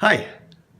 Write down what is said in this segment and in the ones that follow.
Hi,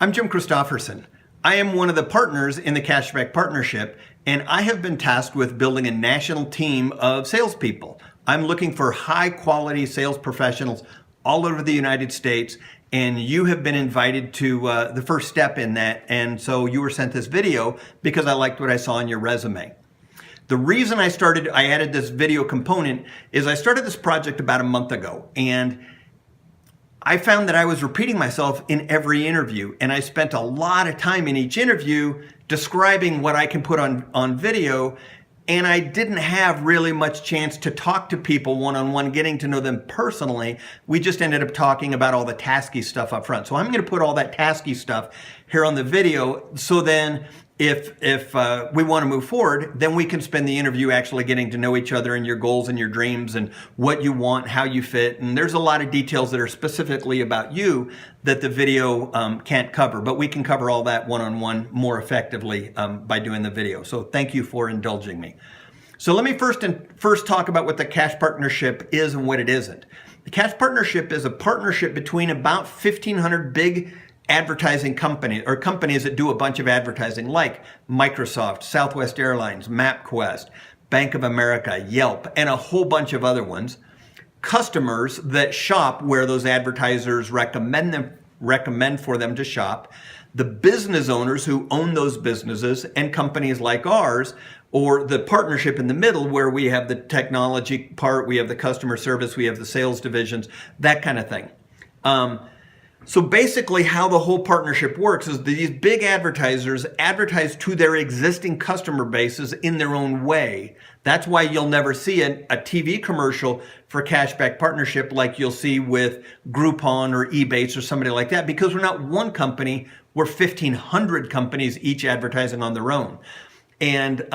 I'm Jim Christofferson. I am one of the partners in the Cashback Partnership, and I have been tasked with building a national team of salespeople. I'm looking for high-quality sales professionals all over the United States, and you have been invited to the first step in that, and so you were sent this video because I liked what I saw on your resume. The reason I added this video component is I started this project about a month ago, and I found that I was repeating myself in every interview, and I spent a lot of time in each interview describing what I can put on video, and I didn't have really much chance to talk to people one-on-one, getting to know them personally. We just ended up talking about all the tasky stuff up front. So I'm going to put all that tasky stuff here on the video, so then if we want to move forward, then we can spend the interview actually getting to know each other and your goals and your dreams and what you want, how you fit. And there's a lot of details that are specifically about you that the video can't cover, but we can cover all that one-on-one more effectively by doing the video. So thank you for indulging me. So let me first talk about what the Cash Partnership is and what it isn't. The Cash Partnership is a partnership between about 1,500 big advertising companies, or companies that do a bunch of advertising, like Microsoft, Southwest Airlines, MapQuest, Bank of America, Yelp, and a whole bunch of other ones. Customers that shop where those advertisers recommend for them to shop. The business owners who own those businesses, and companies like ours, or the partnership in the middle where we have the technology part, we have the customer service, we have the sales divisions, that kind of thing. So basically how the whole partnership works is these big advertisers advertise to their existing customer bases in their own way. That's why you'll never see a TV commercial for Cashback Partnership like you'll see with Groupon or Ebates or somebody like that, because we're not one company, we're 1,500 companies each advertising on their own. And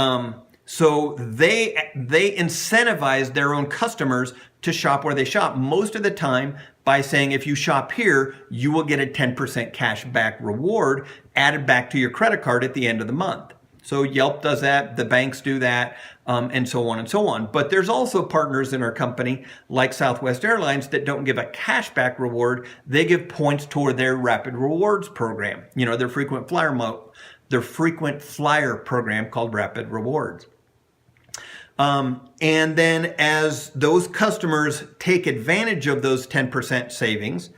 so they incentivize their own customers to shop where they shop, most of the time by saying, if you shop here, you will get a 10% cash back reward added back to your credit card at the end of the month. So Yelp does that, the banks do that, and so on and so on. But there's also partners in our company, like Southwest Airlines, that don't give a cashback reward. They give points toward their Rapid Rewards program, their frequent flyer program called Rapid Rewards. And then as those customers take advantage of those 10% savings,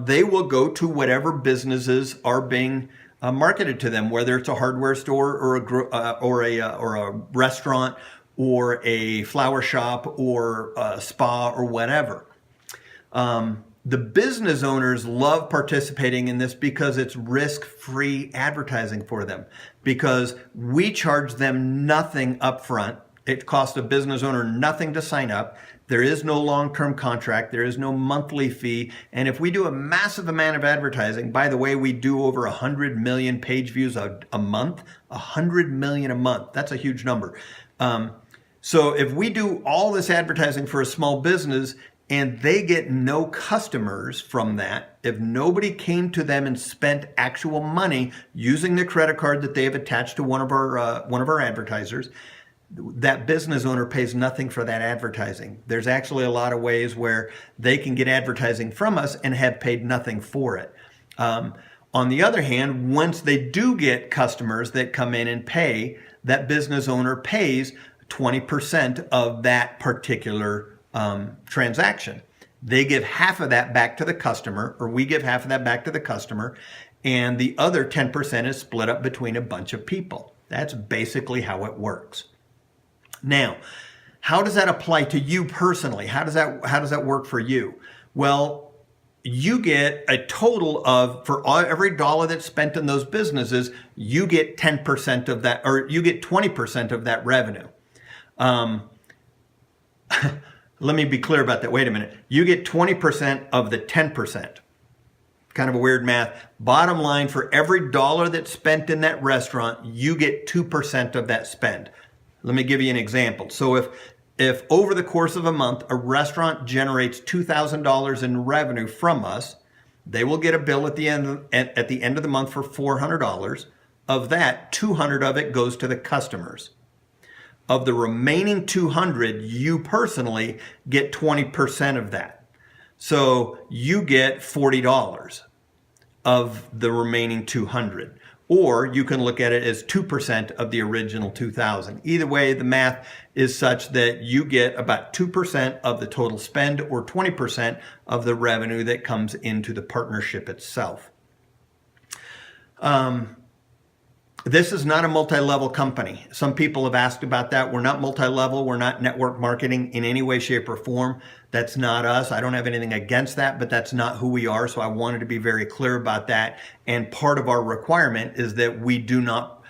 they will go to whatever businesses are being marketed to them, whether it's a hardware store or a restaurant or a flower shop or a spa or whatever. The business owners love participating in this because it's risk-free advertising for them, because we charge them nothing up front. It costs a business owner nothing to sign up. There is no long-term contract. There is no monthly fee. And if we do a massive amount of advertising, by the way, we do over 100 million page views a month, 100 million a month. That's a huge number. So if we do all this advertising for a small business and they get no customers from that, if nobody came to them and spent actual money using the credit card that they have attached to one of our advertisers, that business owner pays nothing for that advertising. There's actually a lot of ways where they can get advertising from us and have paid nothing for it. On the other hand, once they do get customers that come in and pay, that business owner pays 20% of that particular transaction. They give half of that back to the customer, or we give half of that back to the customer, and the other 10% is split up between a bunch of people. That's basically how it works. Now, how does that apply to you personally? How does that work for you? Well, you get a total of, for every dollar that's spent in those businesses, you get 10% of that, or you get 20% of that revenue. Let me be clear about that. Wait a minute. You get 20% of the 10%. Kind of a weird math. Bottom line, for every dollar that's spent in that restaurant, you get 2% of that spend. Let me give you an example. So if over the course of a month, a restaurant generates $2,000 in revenue from us, they will get a bill at the end of the month for $400. Of that, $200 of it goes to the customers. Of the remaining $200, you personally get 20% of that. So you get $40. of the remaining 200. Or you can look at it as 2% of the original 2,000. Either way, the math is such that you get about 2% of the total spend or 20% of the revenue that comes into the partnership itself. This is not a multi-level company. Some people have asked about that. We're not multi-level. We're not network marketing in any way, shape, or form. That's not us. I don't have anything against that, but that's not who we are. So I wanted to be very clear about that. And part of our requirement is that we do not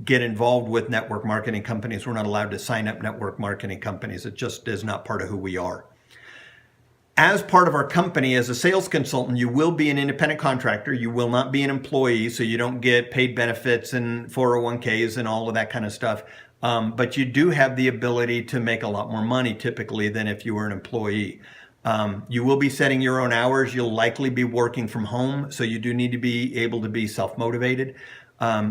get involved with network marketing companies. We're not allowed to sign up network marketing companies. It just is not part of who we are. As part of our company, as a sales consultant, you will be an independent contractor. You will not be an employee, so you don't get paid benefits and 401ks and all of that kind of stuff. But you do have the ability to make a lot more money typically than if you were an employee. You will be setting your own hours. You'll likely be working from home, so you do need to be able to be self-motivated.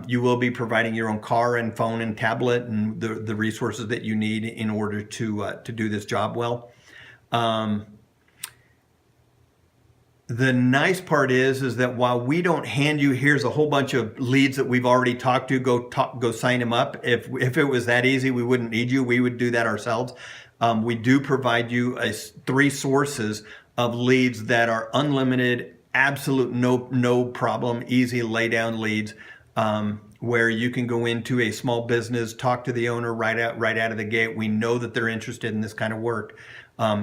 You will be providing your own car and phone and tablet and the resources that you need in order to do this job well. The nice part is that while we don't hand you, here's a whole bunch of leads that we've already talked to, go sign them up. If it was that easy, we wouldn't need you. We would do that ourselves. We do provide you 3 sources of leads that are unlimited, absolute no problem, easy lay down leads, where you can go into a small business, talk to the owner right out of the gate. We know that they're interested in this kind of work.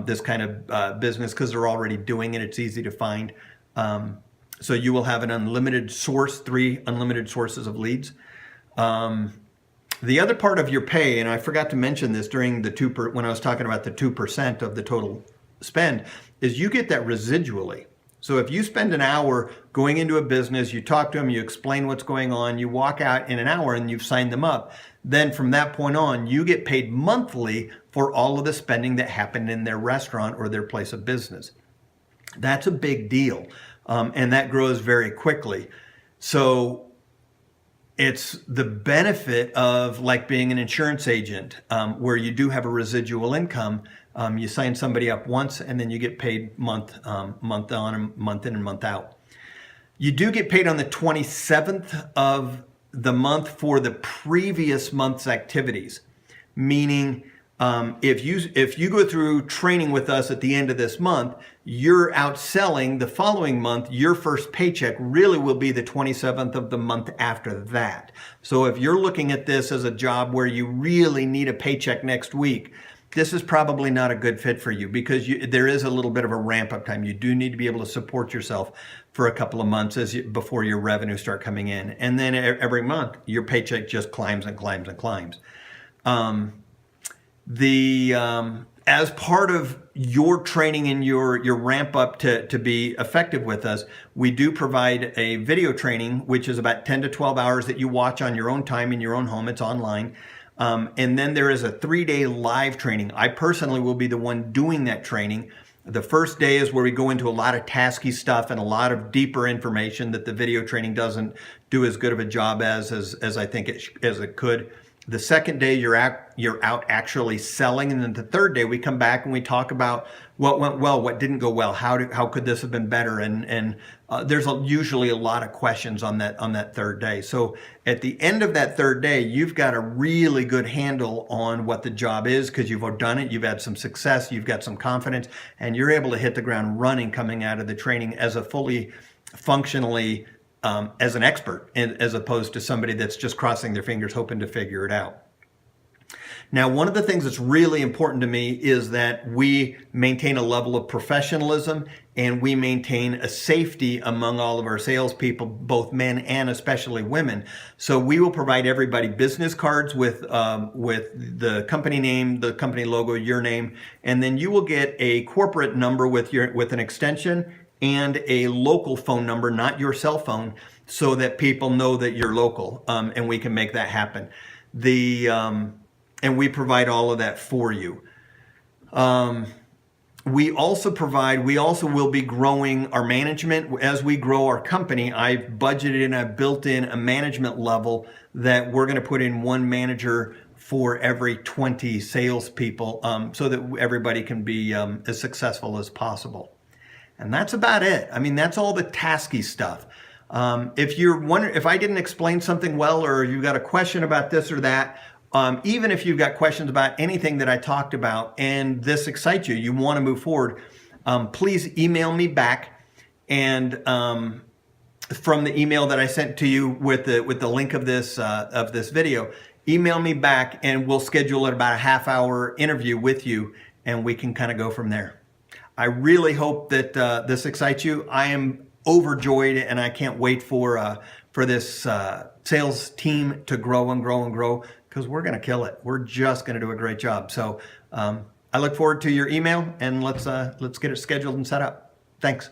This kind of business because they're already doing it. It's easy to find. So you will have an unlimited source, 3 unlimited sources of leads. The other part of your pay, and I forgot to mention this during the when I was talking about the 2% of the total spend, is you get that residually. So if you spend an hour going into a business, you talk to them, you explain what's going on, you walk out in an hour and you've signed them up, then from that point on, you get paid monthly for all of the spending that happened in their restaurant or their place of business. That's a big deal, and that grows very quickly. So it's the benefit of like being an insurance agent, where you do have a residual income. You sign somebody up once and then you get paid month on and month in and month out. You do get paid on the 27th of the month for the previous month's activities, meaning if you go through training with us at the end of this month, you're out selling the following month, your first paycheck really will be the 27th of the month after that. So if you're looking at this as a job where you really need a paycheck next week, this is probably not a good fit for you because there is a little bit of a ramp up time. You do need to be able to support yourself for a couple of months before your revenue start coming in. And then every month, your paycheck just climbs and climbs and climbs. As part of your training and your ramp up to be effective with us, we do provide a video training, which is about 10 to 12 hours that you watch on your own time in your own home. It's online. And then there is a 3-day live training. I personally will be the one doing that training. The first day is where we go into a lot of tasky stuff and a lot of deeper information that the video training doesn't do as good of a job as I think as it could. The second day you're out actually selling, and then the third day we come back and we talk about what went well, what didn't go well, how could this have been better, and there's usually a lot of questions on that third day. So at the end of that third day, you've got a really good handle on what the job is because you've done it, you've had some success, you've got some confidence, and you're able to hit the ground running coming out of the training as a fully functionally as an expert, as opposed to somebody that's just crossing their fingers hoping to figure it out. Now, one of the things that's really important to me is that we maintain a level of professionalism and we maintain a safety among all of our salespeople, both men and especially women. So we will provide everybody business cards with the company name, the company logo, your name, and then you will get a corporate number with an extension and a local phone number, not your cell phone, so that people know that you're local, and we can make that happen. And we provide all of that for you. We also will be growing our management. As we grow our company, I've budgeted and I've built in a management level that we're going to put in one manager for every 20 salespeople, so that everybody can be as successful as possible. And that's about it. I mean, that's all the tasky stuff. If you're wondering, if I didn't explain something well, or you've got a question about this or that, even if you've got questions about anything that I talked about and this excites you, you want to move forward, please email me back. And from the email that I sent to you with the link of this video, email me back and we'll schedule about a half-hour interview with you, and we can kind of go from there. I really hope that this excites you. I am overjoyed, and I can't wait for this sales team to grow and grow and grow, because we're going to kill it. We're just going to do a great job. So I look forward to your email, and let's get it scheduled and set up. Thanks.